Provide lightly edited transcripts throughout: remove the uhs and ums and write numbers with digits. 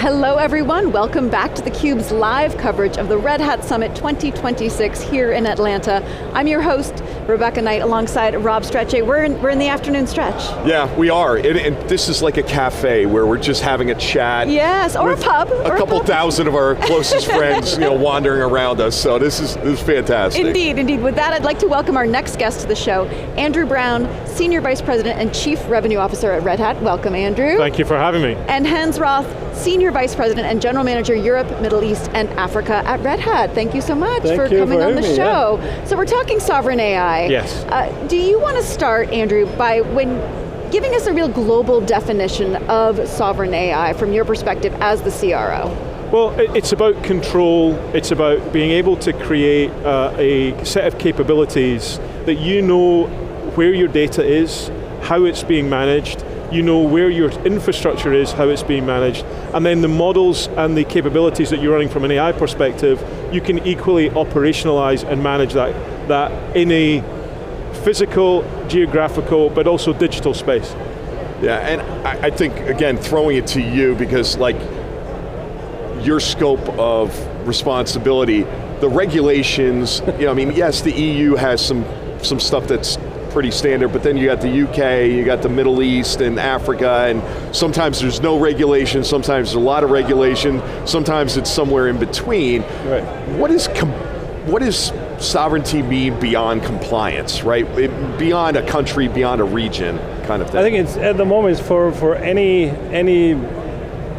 Hello everyone, welcome back to theCUBE's live coverage of the Red Hat Summit 2026 here in Atlanta. I'm your host, Rebecca Knight, alongside Rob Strechay. We're in the afternoon stretch. Yeah, we are, and this is like a cafe where we're just having a chat. Yes, or a pub. A couple thousand of our closest friends wandering around us, so this is fantastic. Indeed, indeed. With that, I'd like to welcome our next guest to the show, Andrew Brown, Senior Vice President and Chief Revenue Officer at Red Hat. Welcome, Andrew. Thank you for having me. And Hans Roth, Senior Vice President and General Manager, Europe, Middle East, and Africa at Red Hat. Thank you so much for coming on the show. Yeah. So we're talking sovereign AI. Yes. Do you want to start, Andrew, by giving us a real global definition of sovereign AI from your perspective as the CRO? Well, it's about control, it's about being able to create a set of capabilities that you know where your data is, how it's being managed, you know where your infrastructure is, how it's being managed, and then the models and the capabilities that you're running from an AI perspective, you can equally operationalize and manage that in a physical, geographical, but also digital space. Yeah, and I think, again, throwing it to you, because like your scope of responsibility, the regulations, I mean, yes, the EU has some stuff that's pretty standard, but then you got the UK, you got the Middle East and Africa, and sometimes there's no regulation, sometimes there's a lot of regulation, sometimes it's somewhere in between. Right. What does sovereignty mean beyond compliance, right? Beyond a country, beyond a region, kind of thing. I think it's, at the moment, for any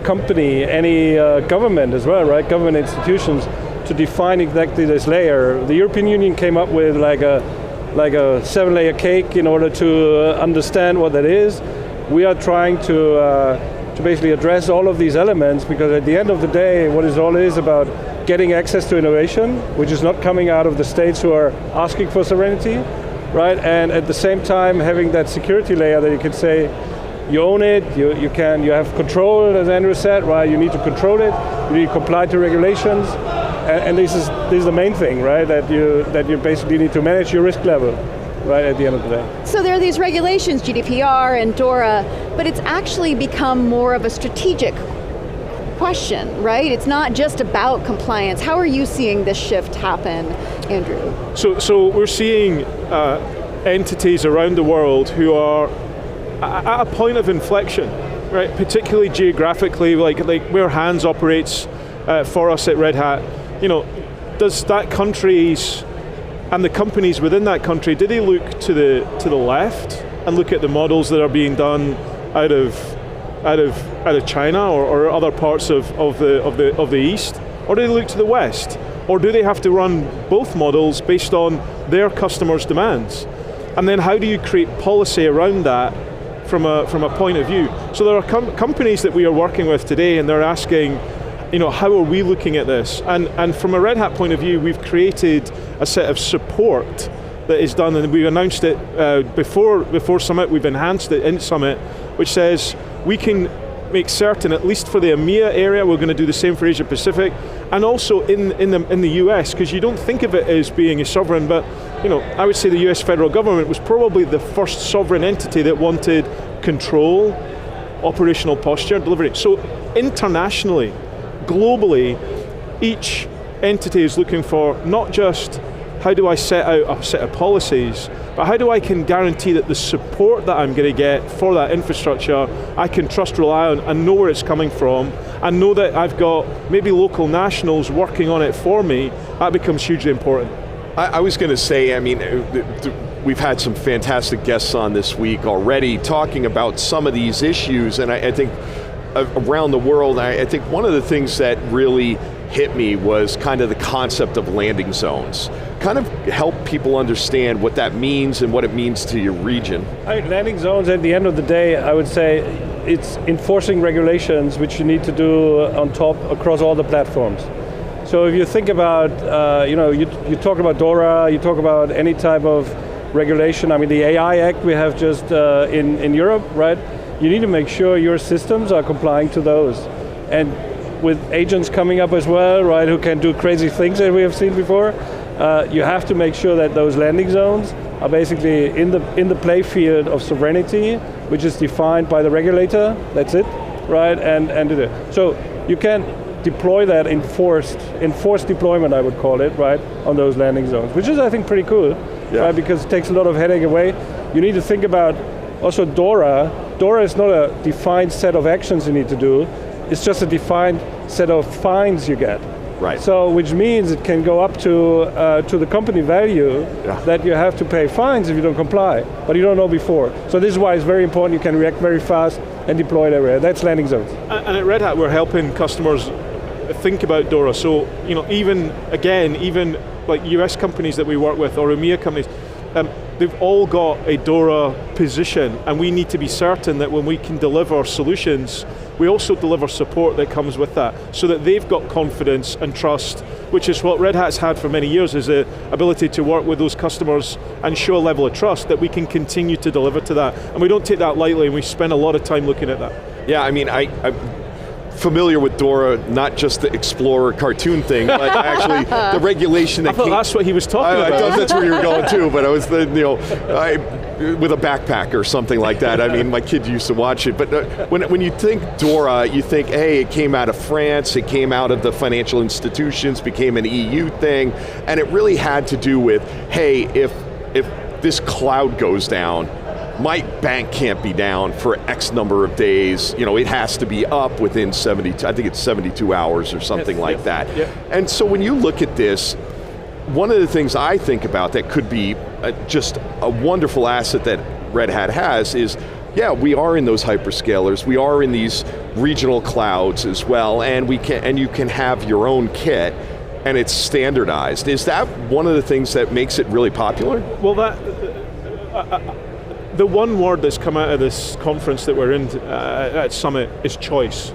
company, any government as well, right? Government institutions, to define exactly this layer. The European Union came up with like a 7-layer cake in order to understand what that is. We are trying to basically address all of these elements, because at the end of the day, what it all is about getting access to innovation, which is not coming out of the states who are asking for sovereignty, right? And at the same time, having that security layer that you can say, you own it, you have control, as Andrew said, right? You need to control it, you need to comply to regulations, and this is the main thing, right? That you basically need to manage your risk level, right, at the end of the day. So there are these regulations, GDPR and DORA, but it's actually become more of a strategic question, right? It's not just about compliance. How are you seeing this shift happen, Andrew? So we're seeing entities around the world who are at a point of inflection, right? Particularly geographically, like where Hans operates for us at Red Hat. Does that country's and the companies within that country, do they look to the left and look at the models that are being done out of China or other parts of the East, or do they look to the West, or do they have to run both models based on their customers' demands? And then how do you create policy around that from a point of view? So there are companies that we are working with today, and they're asking, how are we looking at this? And from a Red Hat point of view, we've created a set of support that is done, and we announced it before Summit, we've enhanced it in Summit, which says we can make certain, at least for the EMEA area, we're going to do the same for Asia Pacific, and also in the US, because you don't think of it as being a sovereign, but I would say the US federal government was probably the first sovereign entity that wanted control, operational posture, delivery. So internationally, globally, each entity is looking for not just how do I set out a set of policies, but how do I can guarantee that the support that I'm going to get for that infrastructure, I can trust, rely on, and know where it's coming from, and know that I've got maybe local nationals working on it for me. That becomes hugely important. I was going to say, I mean, we've had some fantastic guests on this week already talking about some of these issues, and I think around the world, I think one of the things that really hit me was kind of the concept of landing zones. Kind of help people understand what that means and what it means to your region. Landing zones, at the end of the day, I would say it's enforcing regulations which you need to do on top across all the platforms. So if you think about, you talk about DORA, you talk about any type of regulation. I mean, the AI Act we have just in Europe, right? You need to make sure your systems are complying to those. And with agents coming up as well, right, who can do crazy things that we have seen before, you have to make sure that those landing zones are basically in the play field of sovereignty, which is defined by the regulator, that's it, right, and do that. So you can deploy that enforced deployment, I would call it, right, on those landing zones, which is, I think, pretty cool, right, because it takes a lot of headache away. You need to think about also DORA. DORA is not a defined set of actions you need to do, it's just a defined set of fines you get. Right. So, which means it can go up to the company value that you have to pay fines if you don't comply, but you don't know before. So this is why it's very important you can react very fast and deploy it everywhere. That's landing zones. And at Red Hat, we're helping customers think about DORA. So, even like US companies that we work with or EMEA companies, they've all got a DORA position, and we need to be certain that when we can deliver solutions, we also deliver support that comes with that, so that they've got confidence and trust, which is what Red Hat's had for many years, is the ability to work with those customers and show a level of trust that we can continue to deliver to that. And we don't take that lightly, and we spend a lot of time looking at that. Yeah, I mean, I'm familiar with DORA, not just the Explorer cartoon thing, but actually the regulation that came. That's what he was talking about. That's where you were going too, but I was, with a backpack or something like that. I mean, my kid used to watch it, but when you think DORA, you think, hey, it came out of France, it came out of the financial institutions, became an EU thing, and it really had to do with, hey, if this cloud goes down, my bank can't be down for X number of days. It has to be up within 72 hours or something like that. Yeah. And so when you look at this, one of the things I think about that could be just a wonderful asset that Red Hat has is, yeah, we are in those hyperscalers, we are in these regional clouds as well, and you can have your own kit, and it's standardized. Is that one of the things that makes it really popular? Well, the one word that's come out of this conference that we're in at Summit is choice.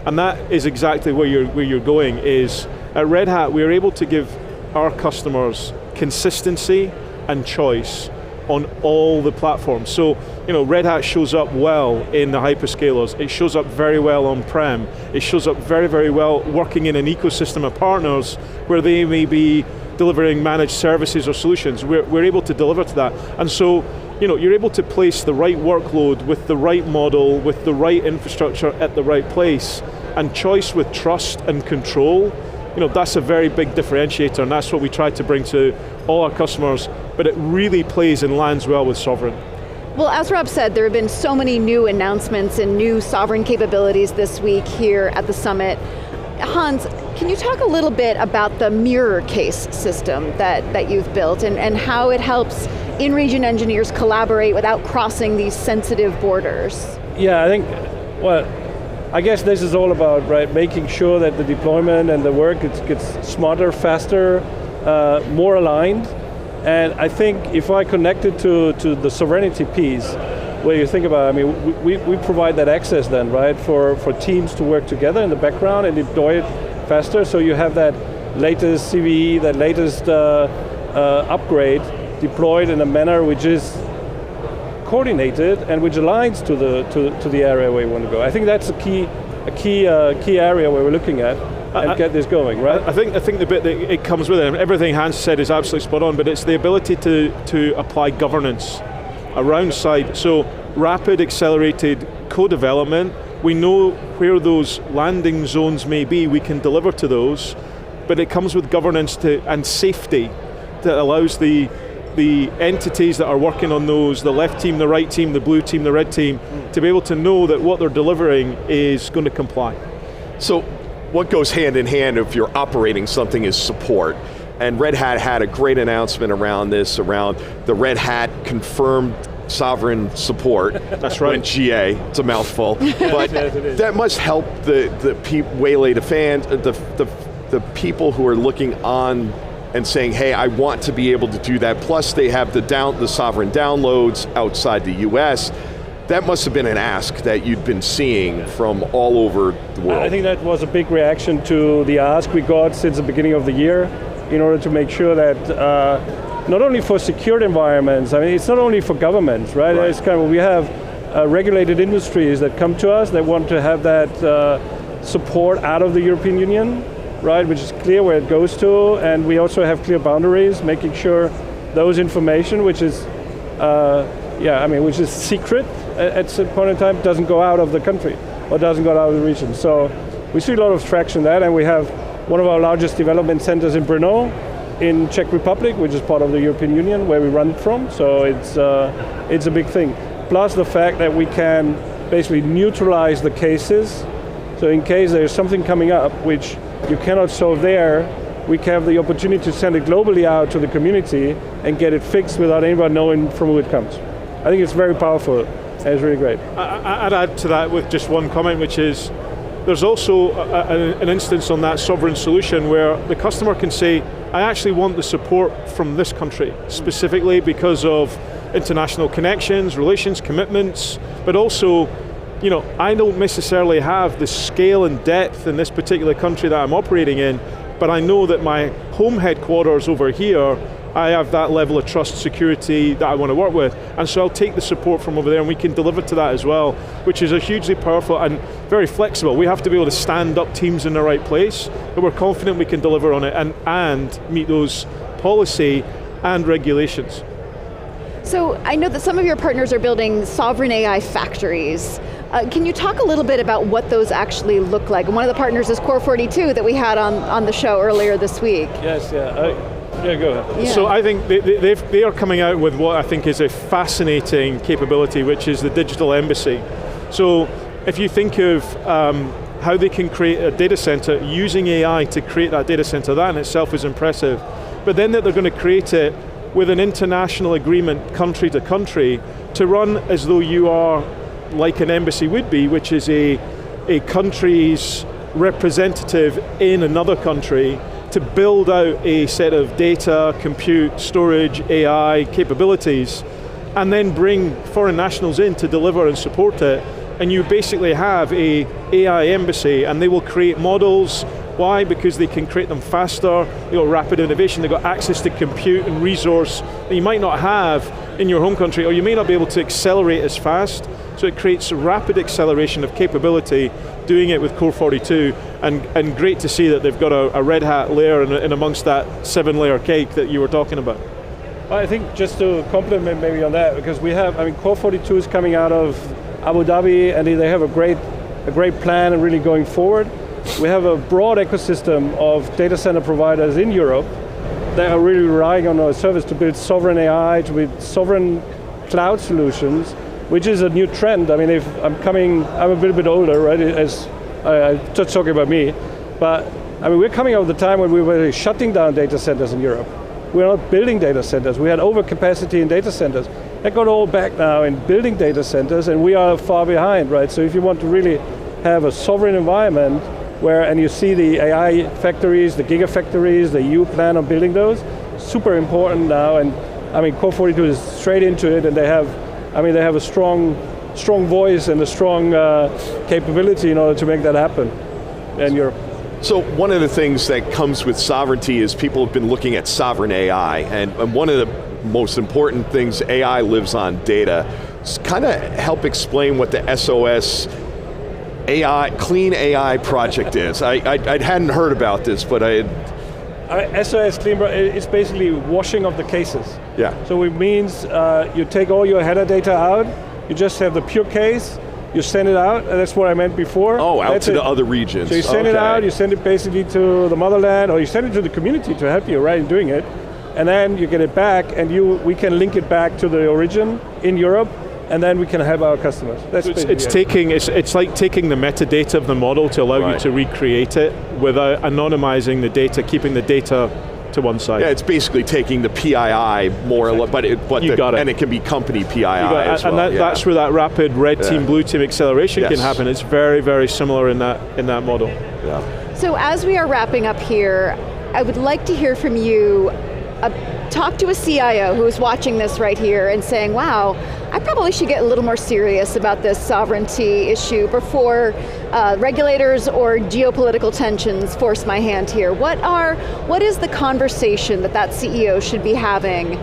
And that is exactly where you're going, is at Red Hat, we're able to give our customers consistency and choice on all the platforms. So, Red Hat shows up well in the hyperscalers, it shows up very well on-prem, it shows up very, very well working in an ecosystem of partners where they may be delivering managed services or solutions. We're able to deliver to that. And so, you're able to place the right workload with the right model, with the right infrastructure at the right place, and choice with trust and control. That's a very big differentiator, and that's what we try to bring to all our customers, but it really plays and lands well with sovereign. Well, as Rob said, there have been so many new announcements and new sovereign capabilities this week here at the Summit. Hans, can you talk a little bit about the mirror case system that you've built and how it helps in-region engineers collaborate without crossing these sensitive borders? Yeah, I guess this is all about, right, making sure that the deployment and the work gets smarter, faster, more aligned. And I think if I connect it to the sovereignty piece, where you think about, we provide that access then, right, for teams to work together in the background and deploy it faster, so you have that latest CVE, that latest upgrade deployed in a manner which is coordinated and which aligns to the area where you want to go. I think that's a key area where we're looking at and get this going, right? I think the bit that it comes with it, and everything Hans said is absolutely spot on, but it's the ability to apply governance around side. So rapid, accelerated co-development. We know where those landing zones may be, we can deliver to those, but it comes with governance and safety that allows the entities that are working on those, the left team, the right team, the blue team, the red team, to be able to know that what they're delivering is going to comply. So what goes hand in hand if you're operating something is support. And Red Hat had a great announcement around this, around the Red Hat confirmed sovereign support. That's right. Went GA, it's a mouthful. But that must help the waylay the people who are looking on and saying, hey, I want to be able to do that. Plus they have the sovereign downloads outside the US. That must have been an ask that you'd been seeing from all over the world. I think that was a big reaction to the ask we got since the beginning of the year, in order to make sure that not only for secured environments, it's not only for governments, right? It's we have regulated industries that come to us that want to have that support out of the European Union, right? Which is clear where it goes to, and we also have clear boundaries, making sure those information, which is which is secret at some point in time, doesn't go out of the country or doesn't go out of the region. So we see a lot of traction in that, and we have one of our largest development centers in Brno, in Czech Republic, which is part of the European Union, where we run it from, so it's a big thing. Plus the fact that we can basically neutralize the cases, so in case there's something coming up which you cannot solve there, we can have the opportunity to send it globally out to the community and get it fixed without anyone knowing from who it comes. I think it's very powerful, and it's really great. I'd add to that with just one comment, which is, there's also an instance on that sovereign solution where the customer can say, I actually want the support from this country, specifically because of international connections, relations, commitments, but also, I don't necessarily have the scale and depth in this particular country that I'm operating in, but I know that my home headquarters over here, I have that level of trust, security that I want to work with, and so I'll take the support from over there and we can deliver to that as well, which is a hugely powerful and very flexible. We have to be able to stand up teams in the right place, but we're confident we can deliver on it and meet those policy and regulations. So I know that some of your partners are building sovereign AI factories. Can you talk a little bit about what those actually look like? And one of the partners is Core42 that we had on the show earlier this week. Yes, yeah, go ahead. Yeah. So I think they are coming out with what I think is a fascinating capability, which is the digital embassy. So if you think of how they can create a data center using AI to create that data center, that in itself is impressive. But then that they're going to create it with an international agreement country to country to run as though you are like an embassy would be, which is a country's representative in another country to build out a set of data, compute, storage, AI capabilities, and then bring foreign nationals in to deliver and support it. And you basically have a AI embassy, and they will create models. Why? Because they can create them faster, rapid innovation, they've got access to compute and resource that you might not have in your home country, or you may not be able to accelerate as fast. So it creates rapid acceleration of capability, doing it with Core42, and great to see that they've got a Red Hat layer in amongst that 7-layer cake that you were talking about. Well, I think just to complement maybe on that, because Core42 is coming out of Abu Dhabi, and they have a great plan and really going forward. We have a broad ecosystem of data center providers in Europe that are really relying on our service to build sovereign AI, to build sovereign cloud solutions, which is a new trend. I mean, I'm a little bit older, right? I'm just talking about me, but we're coming out of the time when we were shutting down data centers in Europe. We're not building data centers. We had overcapacity in data centers. That got all back now in building data centers, and we are far behind, right? So if you want to really have a sovereign environment and you see the AI factories, the gigafactories, the EU plan on building those, super important now, and Core42 is straight into it, and they have a strong voice and a strong capability in order to make that happen in Europe. So one of the things that comes with sovereignty is people have been looking at sovereign AI, and one of the most important things, AI lives on data. Kind of help explain what the SOS AI, Clean AI project is. I hadn't heard about this, but SOS Clean, it's basically washing of the cases. Yeah. So it means you take all your header data out, you just have the pure case, you send it out, and that's what I meant before. Oh, out to the other regions. So you send it out, you send it basically to the motherland, or you send it to the community to help you, right, in doing it, and then you get it back, and we can link it back to the origin in Europe, and then we can help our customers. That's it's like taking the metadata of the model to allow you to recreate it without anonymizing the data, keeping the data to one side. Yeah, it's basically taking the PII more or less, but and it can be company PII as well. And that's where that rapid red team, blue team acceleration can happen. It's very, very similar in that model. Yeah. So as we are wrapping up here, I would like to hear from you. Talk to a CIO who is watching this right here and saying, wow, I probably should get a little more serious about this sovereignty issue before regulators or geopolitical tensions force my hand here. What is the conversation that CEO should be having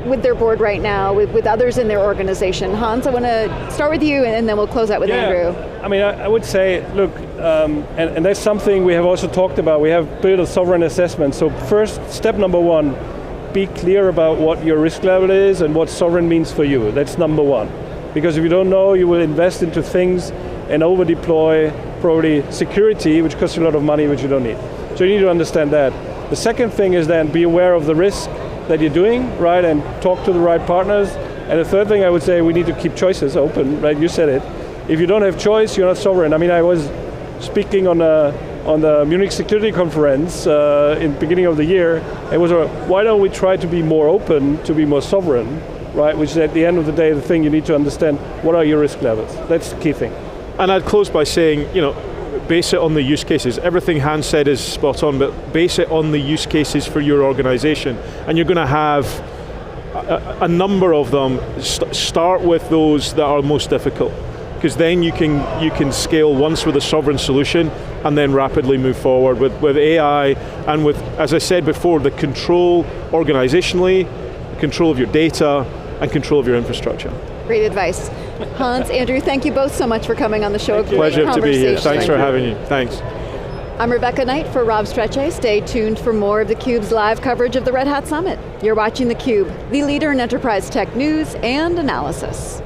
with their board right now, with others in their organization? Hans, I want to start with you, and then we'll close out with Andrew. I would say, look, and that's something we have also talked about. We have built a sovereign assessment. So first, step number one, be clear about what your risk level is and what sovereign means for you. That's number one. Because if you don't know, you will invest into things and over-deploy probably security, which costs you a lot of money, which you don't need. So you need to understand that. The second thing is then be aware of the risk that you're doing, right, and talk to the right partners. And the third thing I would say, we need to keep choices open, right, you said it. If you don't have choice, you're not sovereign. I mean, I was speaking on the Munich Security Conference in the beginning of the year. It was why don't we try to be more open, to be more sovereign, right, which is at the end of the day, the thing you need to understand, what are your risk levels? That's the key thing. And I'd close by saying, base it on the use cases. Everything Hans said is spot on, but base it on the use cases for your organization. And you're going to have a number of them. Start with those that are most difficult, because then you can scale once with a sovereign solution and then rapidly move forward with AI and with, as I said before, the control organizationally, control of your data, and control of your infrastructure. Great advice. Hans, Andrew, thank you both so much for coming on the show. Pleasure to be here. Thanks for having you. Thanks. I'm Rebecca Knight for Rob Strechay. Stay tuned for more of theCUBE's live coverage of the Red Hat Summit. You're watching theCUBE, the leader in enterprise tech news and analysis.